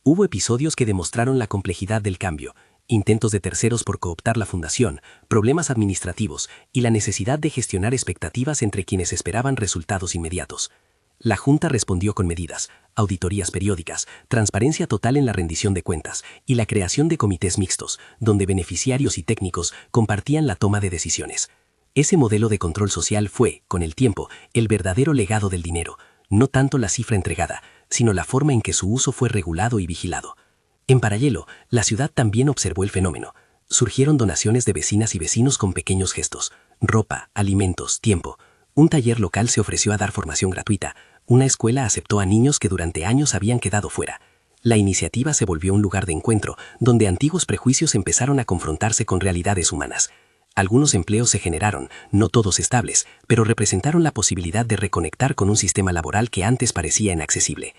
Hubo episodios que demostraron la complejidad del cambio, intentos de terceros por cooptar la fundación, problemas administrativos y la necesidad de gestionar expectativas entre quienes esperaban resultados inmediatos. La Junta respondió con medidas, auditorías periódicas, transparencia total en la rendición de cuentas y la creación de comités mixtos, donde beneficiarios y técnicos compartían la toma de decisiones. Ese modelo de control social fue, con el tiempo, el verdadero legado del dinero, no tanto la cifra entregada, sino la forma en que su uso fue regulado y vigilado. En paralelo, la ciudad también observó el fenómeno. Surgieron donaciones de vecinas y vecinos con pequeños gestos, ropa, alimentos, tiempo. Un taller local se ofreció a dar formación gratuita. Una escuela aceptó a niños que durante años habían quedado fuera. La iniciativa se volvió un lugar de encuentro, donde antiguos prejuicios empezaron a confrontarse con realidades humanas. Algunos empleos se generaron, no todos estables, pero representaron la posibilidad de reconectar con un sistema laboral que antes parecía inaccesible.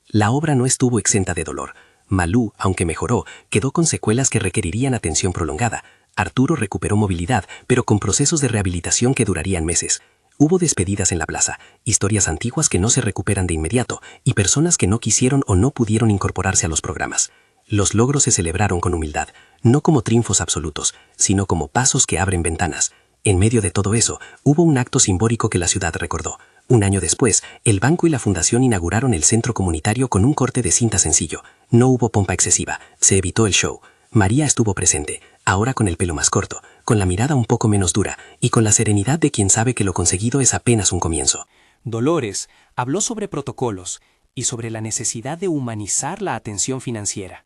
La obra no estuvo exenta de dolor. Malú, aunque mejoró, quedó con secuelas que requerirían atención prolongada. Arturo recuperó movilidad, pero con procesos de rehabilitación que durarían meses. Hubo despedidas en la plaza, historias antiguas que no se recuperan de inmediato y personas que no quisieron o no pudieron incorporarse a los programas. Los logros se celebraron con humildad, no como triunfos absolutos, sino como pasos que abren ventanas. En medio de todo eso, hubo un acto simbólico que la ciudad recordó. Un año después, el banco y la fundación inauguraron el centro comunitario con un corte de cinta sencillo. No hubo pompa excesiva, se evitó el show. María estuvo presente, ahora con el pelo más corto, con la mirada un poco menos dura y con la serenidad de quien sabe que lo conseguido es apenas un comienzo. Dolores habló sobre protocolos y sobre la necesidad de humanizar la atención financiera.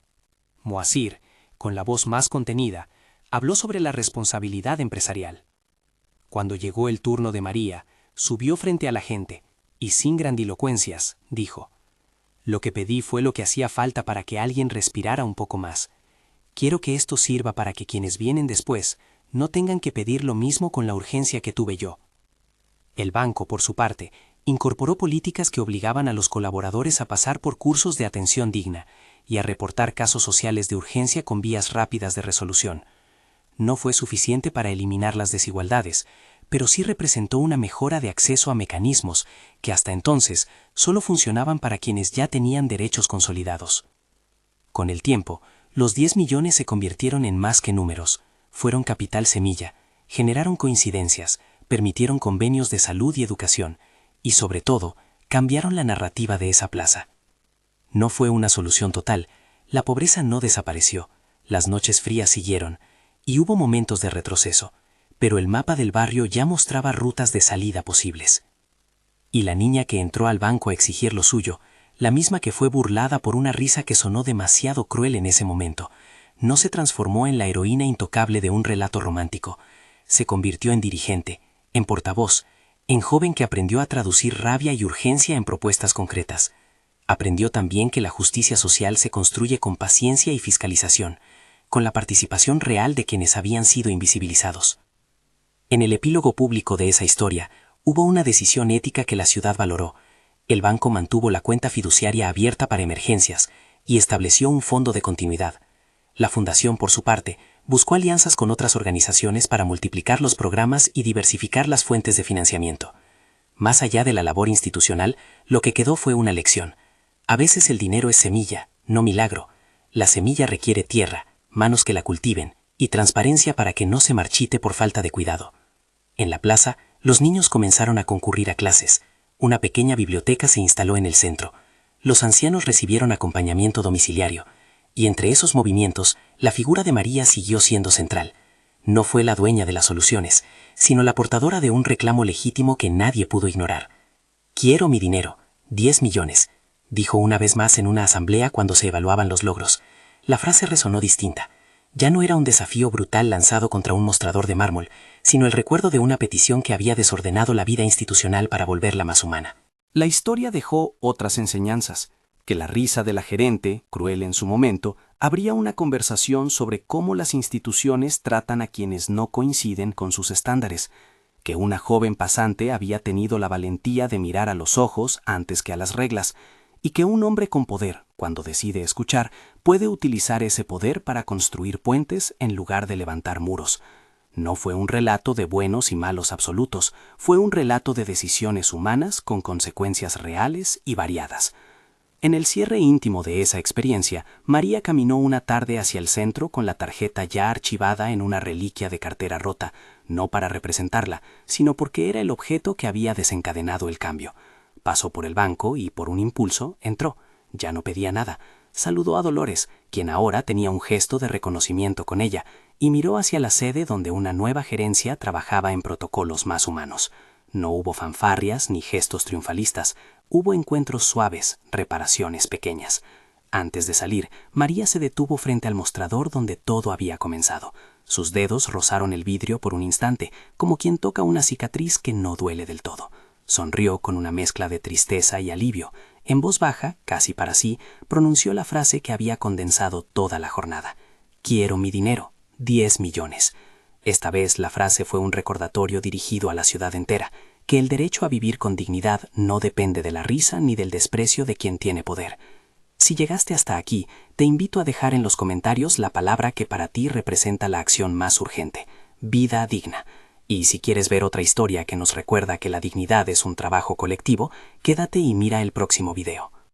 Moacir, con la voz más contenida, habló sobre la responsabilidad empresarial. Cuando llegó el turno de María, subió frente a la gente y sin grandilocuencias dijo: «Lo que pedí fue lo que hacía falta para que alguien respirara un poco más. Quiero que esto sirva para que quienes vienen después no tengan que pedir lo mismo con la urgencia que tuve yo». El banco, por su parte, incorporó políticas que obligaban a los colaboradores a pasar por cursos de atención digna y a reportar casos sociales de urgencia con vías rápidas de resolución. No fue suficiente para eliminar las desigualdades, pero sí representó una mejora de acceso a mecanismos que hasta entonces solo funcionaban para quienes ya tenían derechos consolidados. Con el tiempo, los 10 millones se convirtieron en más que números, fueron capital semilla, generaron coincidencias, permitieron convenios de salud y educación, y sobre todo, cambiaron la narrativa de esa plaza. No fue una solución total, la pobreza no desapareció, las noches frías siguieron, y hubo momentos de retroceso, pero el mapa del barrio ya mostraba rutas de salida posibles. Y la niña que entró al banco a exigir lo suyo, la misma que fue burlada por una risa que sonó demasiado cruel en ese momento, no se transformó en la heroína intocable de un relato romántico, se convirtió en dirigente, en portavoz, en joven que aprendió a traducir rabia y urgencia en propuestas concretas. Aprendió también que la justicia social se construye con paciencia y fiscalización, con la participación real de quienes habían sido invisibilizados. En el epílogo público de esa historia, hubo una decisión ética que la ciudad valoró. El banco mantuvo la cuenta fiduciaria abierta para emergencias y estableció un fondo de continuidad. La fundación, por su parte, buscó alianzas con otras organizaciones para multiplicar los programas y diversificar las fuentes de financiamiento. Más allá de la labor institucional, lo que quedó fue una lección. A veces el dinero es semilla, no milagro. La semilla requiere tierra, manos que la cultiven y transparencia para que no se marchite por falta de cuidado. En la plaza, los niños comenzaron a concurrir a clases. Una pequeña biblioteca se instaló en el centro. Los ancianos recibieron acompañamiento domiciliario, y entre esos movimientos, la figura de María siguió siendo central. No fue la dueña de las soluciones, sino la portadora de un reclamo legítimo que nadie pudo ignorar. «Quiero mi dinero, 10 millones», dijo una vez más en una asamblea cuando se evaluaban los logros. La frase resonó distinta. Ya no era un desafío brutal lanzado contra un mostrador de mármol, sino el recuerdo de una petición que había desordenado la vida institucional para volverla más humana. La historia dejó otras enseñanzas, que la risa de la gerente, cruel en su momento, abría una conversación sobre cómo las instituciones tratan a quienes no coinciden con sus estándares, que una joven pasante había tenido la valentía de mirar a los ojos antes que a las reglas, y que un hombre con poder, cuando decide escuchar, puede utilizar ese poder para construir puentes en lugar de levantar muros. No fue un relato de buenos y malos absolutos, fue un relato de decisiones humanas con consecuencias reales y variadas. En el cierre íntimo de esa experiencia, María caminó una tarde hacia el centro con la tarjeta ya archivada en una reliquia de cartera rota, no para representarla, sino porque era el objeto que había desencadenado el cambio. Pasó por el banco y, por un impulso, entró. Ya no pedía nada. Saludó a Dolores, quien ahora tenía un gesto de reconocimiento con ella, y miró hacia la sede donde una nueva gerencia trabajaba en protocolos más humanos. No hubo fanfarrias ni gestos triunfalistas. Hubo encuentros suaves, reparaciones pequeñas. Antes de salir, María se detuvo frente al mostrador donde todo había comenzado. Sus dedos rozaron el vidrio por un instante, como quien toca una cicatriz que no duele del todo. Sonrió con una mezcla de tristeza y alivio. En voz baja, casi para sí, pronunció la frase que había condensado toda la jornada. «Quiero mi dinero, 10 millones». Esta vez la frase fue un recordatorio dirigido a la ciudad entera, que el derecho a vivir con dignidad no depende de la risa ni del desprecio de quien tiene poder. Si llegaste hasta aquí, te invito a dejar en los comentarios la palabra que para ti representa la acción más urgente: vida digna. Y si quieres ver otra historia que nos recuerda que la dignidad es un trabajo colectivo, quédate y mira el próximo video.